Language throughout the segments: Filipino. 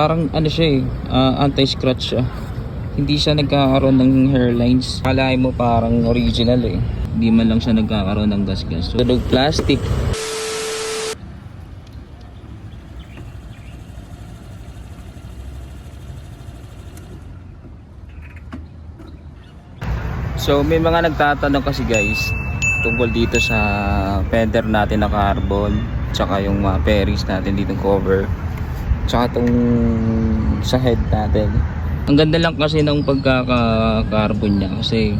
Parang ano siya anti-scratch siya. Hindi siya nagkakaroon ng hairlines. Kalahin mo parang original Hindi man lang siya nagkakaroon ng gas-gas. Tunog plastic. So may mga nagtatanong kasi guys tungkol dito sa fender natin na carbon, tsaka yung mga fairings natin dito cover, tsaka itong sa head natin. Ang ganda lang kasi ng pagkaka-carbon niya kasi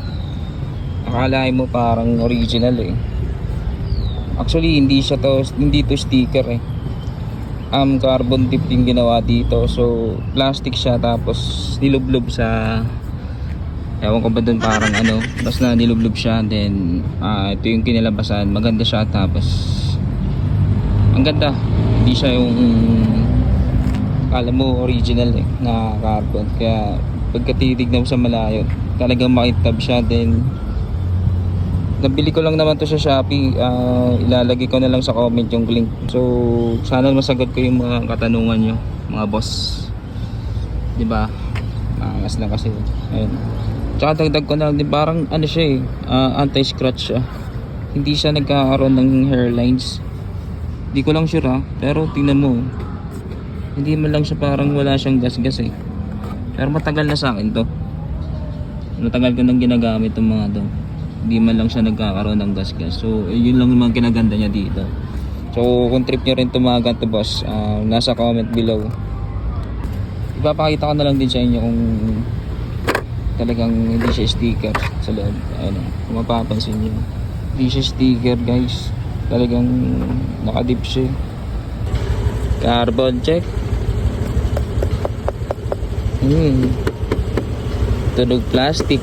akalain mo parang original Actually hindi to sticker carbon tip yung ginawa dito. So plastic siya tapos nilublob sa, ewan ko ba dun, parang basta nilublob siya. Then ito yung kinalabasan, maganda siya. Tapos ang ganda, hindi siya yung kala mo original na carbon. Kaya pagkatitignan mo sa malayo talagang makitab siya. Then nabili ko lang naman to sa Shopee. Ilalagay ko na lang sa comment yung link. So sana masagot ko yung mga katanungan nyo mga boss, diba? Maangas lang kasi ayun. Tsaka dagdag ko na, parang siya anti-scratch siya. Hindi siya nagkakaroon ng hairlines. Hindi ko lang sure pero tingnan mo, hindi man lang siya, parang wala siyang gas-gas Pero matagal na sa akin to. Matagal ko nang ginagamit itong mga to. Hindi man lang siya nagkakaroon ng gas-gas. So yun lang yung mga kinaganda niya dito. So kung trip nyo rin tumagan to boss, nasa comment below. Ipapakita ko na lang din sa inyo kung talagang hindi siya sticker sa loob. Ayun, kung mapapansin nyo, hindi siya sticker guys. Talagang nakadip siya. Carbon check. Tunog plastic.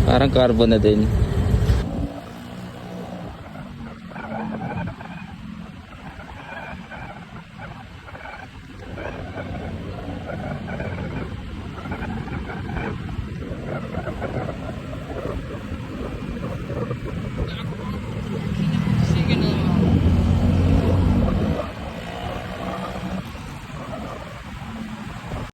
Parang carbon na din.